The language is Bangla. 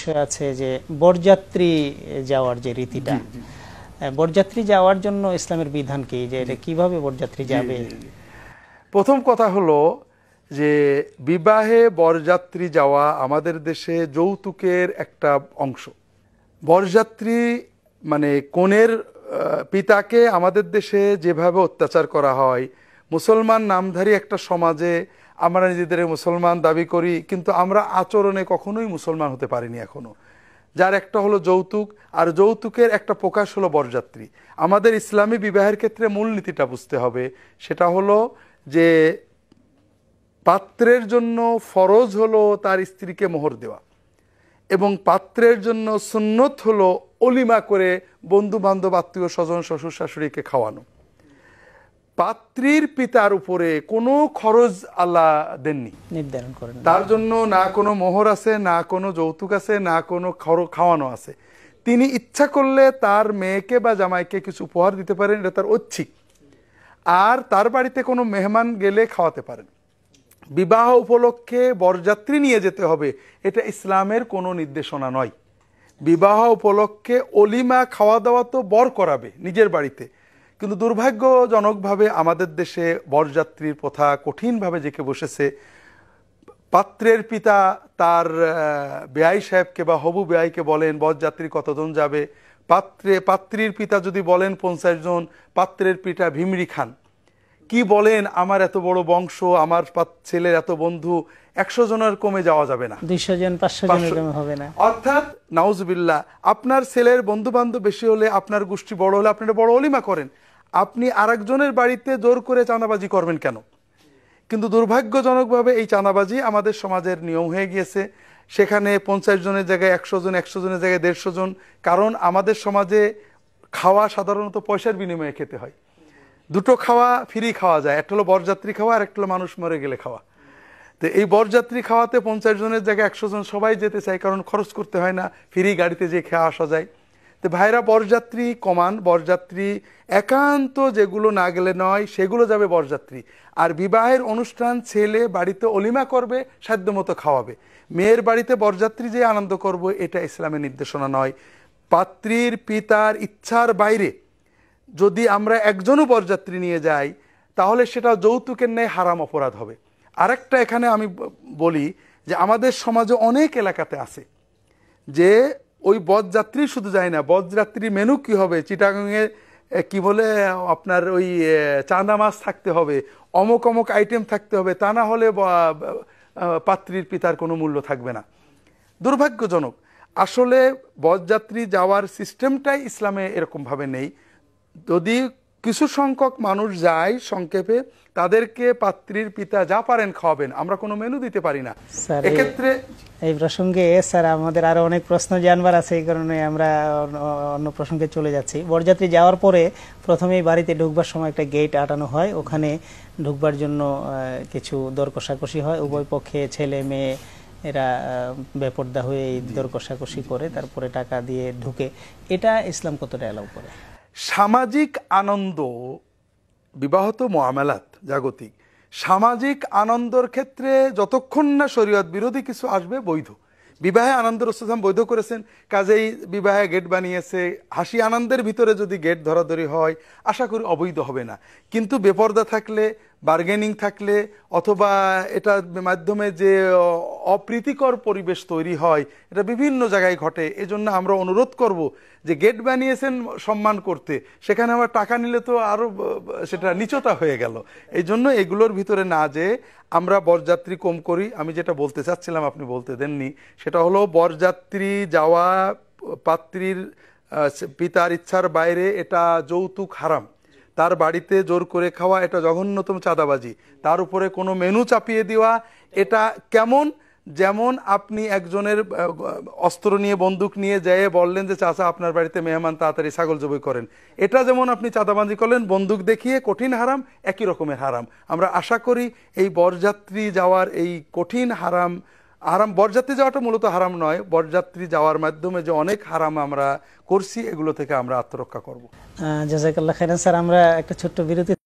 বিষয় আছে যে বরযাত্রী যাওয়ার যে রীতিটা, বরযাত্রী যাওয়ার জন্য ইসলামের বিধান কি, যে এটা কিভাবে বরযাত্রী যাবে? প্রথম কথা হলো যে বিবাহে বরযাত্রী যাওয়া আমাদের দেশে যৌতুকের একটা অংশ। বরযাত্রী মানে কনের পিতাকে আমাদের দেশে যেভাবে অত্যাচার করা হয়, মুসলমান নামধারী একটা সমাজে আমরা নিজেদের মুসলমান দাবি করি, কিন্তু আমরা আচরণে কখনোই মুসলমান হতে পারিনি এখনো। যার একটা হলো যৌতুক, আর যৌতুকের একটা প্রকাশ হলো বরযাত্রী। আমাদের ইসলামী বিবাহের ক্ষেত্রে মূলনীতিটা বুঝতে হবে, সেটা হলো যে পাত্রের জন্য ফরজ হলো তার স্ত্রীকে মোহর দেওয়া, এবং পাত্রের জন্য সুন্নত হলো অলিমা করে বন্ধু বান্ধব আত্মীয় স্বজন শ্বশুর শাশুড়িকে খাওয়ানো। পাত্রীর পিতার উপরে কোনো খরচ আল্লাহ দেননি, নির্ধারণ করেন। তার জন্য না কোনো মোহর আছে, না কোনো যৌতুক আছে, না কোনো খাওয়ানো আছে। তিনি ইচ্ছা করলে তার মেয়েকে বা জামাইকে কিছু উপহার দিতে পারেন, এটা তার ঐচ্ছিক। আর তার বাড়িতে কোনো মেহমান গেলে খাওয়াতে পারেন। বিবাহ উপলক্ষে বরযাত্রী নিয়ে যেতে হবে, এটা ইসলামের কোনো নির্দেশনা নয়। বিবাহ উপলক্ষে অলিমা খাওয়া দাওয়া তো বর করাবে নিজের বাড়িতে, কিন্তু দুর্ভাগ্যজনকভাবে আমাদের দেশে বরযাত্রীর প্রথা কঠিনভাবে জেঁকে বসেছে। পাত্রের পিতা তার বেয়াই সাহেবকে বা হবু বেয়াইকে বলেন বরযাত্রী কতজন যাবে। পাত্রীর পিতা যদি বলেন 50 জন, পাত্রের পিতা ভিমরি খান কি বলেন, আমার এত বড় বংশ, আমার ছেলের এত বন্ধু, 100 জনের কমে যাওয়া যাবে না, 200 জন 500 জনের কমে হবে না। অর্থাৎ নাউজুবিল্লাহ, আপনার ছেলের বন্ধু বান্ধব বেশি হলে, আপনার গোষ্ঠী বড় হলে আপনারা বড় অলিমা করেন, আপনি আরেকজনের বাড়িতে জোর করে চাঁদাবাজি করবেন কেন? কিন্তু দুর্ভাগ্যজনকভাবে এই চাঁদাবাজি আমাদের সমাজের নিয়ম হয়ে গিয়েছে। সেখানে 50 জনের জায়গায় 100 জন, 100 জনের জায়গায় 150 জন। কারণ আমাদের সমাজে খাওয়া সাধারণত পয়সার বিনিময়ে খেতে হয়। দুটো খাওয়া ফ্রি খাওয়া যায়, একটা হলো বরযাত্রী খাওয়া, আর একটা হলো মানুষ মরে গেলে খাওয়া। তো এই বরযাত্রী খাওয়াতে 50 জনের জায়গায় 100 জন সবাই যেতে চায়, কারণ খরচ করতে হয় না, ফ্রি গাড়িতে যে খেয়ে আসা যায়। তো ভাইরা বরযাত্রী কমান, বরযাত্রী একান্ত যেগুলো না গেলে নয় সেগুলো যাবে বরযাত্রী। আর বিবাহের অনুষ্ঠান ছেলে বাড়িতে অলিমা করবে, সাধ্যমতো খাওয়াবে। মেয়ের বাড়িতে বরযাত্রী যে আনন্দ করব, এটা ইসলামের নির্দেশনা নয়। পাত্রীর পিতার ইচ্ছার বাইরে যদি আমরা একজনও বরযাত্রী নিয়ে যাই, তাহলে সেটা যৌতুকের ন্যায় হারাম অপরাধ হবে। আরেকটা এখানে আমি বলি যে আমাদের সমাজে অনেক এলাকাতে আছে যে ওই বরযাত্রী শুধু যায় না, বরযাত্রীর মেনু কি হবে, চিটাগাংয়ে কি বলে আপনার ওই চাঁদা মাছ থাকতে হবে, অমুক অমুক আইটেম থাকতে হবে, তা না হলে পাত্রীর পিতার কোনো মূল্য থাকবে না। দুর্ভাগ্যজনক, আসলে বরযাত্রী যাওয়ার সিস্টেমটাই ইসলামে এরকমভাবে নেই। যদি কিছু সংখ্যক মানুষ যায়, সংক্ষেপে তাদেরকে পাত্রীর পিতা যা পারেন খাওয়াবেন, আমরা কোনো মেনু দিতে পারি না। এক্ষেত্রে এই প্রসঙ্গে স্যার আমাদের আরো অনেক প্রশ্ন জানবার আছে, এই কারণে আমরা অন্য প্রসঙ্গে চলে যাচ্ছি। বরযাত্রী যাওয়ার পরে প্রথমেই বাড়িতে ঢুকবার সময় একটা গেট আটানো হয়, ওখানে ঢুকবার জন্য কিছু দর কষাকষি হয়, উভয় পক্ষে ছেলে মেয়ে এরা বেপরদা হয়ে এই দর কষাকষি করে তারপরে টাকা দিয়ে ঢুকে। এটা ইসলাম কতটা অ্যালাউ করে? সামাজিক আনন্দ, বিবাহত মুআমালাত জাগতিক সামাজিক আনন্দের ক্ষেত্রে যতক্ষণ না শরীয়ত বিরোধী কিছু আসবে বৈধ। বিবাহে আনন্দ রাসূল বৈধ করেছেন, কাজেই বিবাহে গেট বানিয়েছে। হাসি আনন্দের ভিতরে যদি গেট ধরাধরি হয়, আশা করি অবৈধ হবে না। কিন্তু বেপরদা থাকলে, বার্গেনিং থাকলে, অথবা এটার মাধ্যমে যে অপ্রীতিকর পরিবেশ তৈরি হয়, এটা বিভিন্ন জায়গায় ঘটে। এজন্য আমরা অনুরোধ করব যে গেট বানিয়েছেন সম্মান করতে, সেখানে আবার টাকা নিলে তো আরো সেটা নিচতা হয়ে গেল। এই জন্য এগুলোর ভিতরে না যে আমরা বরযাত্রী কম করি। আমি যেটা বলতে চাচ্ছিলাম আপনি বলতে দেননি, সেটা হলো বরযাত্রী যাওয়া পাত্রীর পিতার ইচ্ছার বাইরে, এটা যৌতুক হারাম। তার বাড়িতে জোর করে খাওয়া এটা জঘন্যতম চাঁদাবাজি। তার উপরে কোনো মেনু চাপিয়ে দেওয়া, এটা কেমন, যেমন আপনি একজনের অস্ত্র নিয়ে বন্দুক নিয়ে যেয়ে বললেন যে চাচা আপনার বাড়িতে মেহমান, তাড়াতাড়ি ছাগল জবাই করেন, এটা যেমন আপনি চাঁদাবাজি করলেন, বন্দুক দেখিয়ে, কঠিন হারাম, একই রকমের হারাম। আমরা আশা করি এই বরযাত্রী যাওয়ার এই কঠিন হারাম, বরযাত্রী যাওয়াটা মূলত হারাম নয়, বরযাত্রী যাওয়ার মাধ্যমে যে অনেক হারাম আমরা করছি, এগুলো থেকে আমরা আত্মরক্ষা করব। জাযাকাল্লাহ খাইরান স্যার, আমরা একটা ছোট্ট বিরতি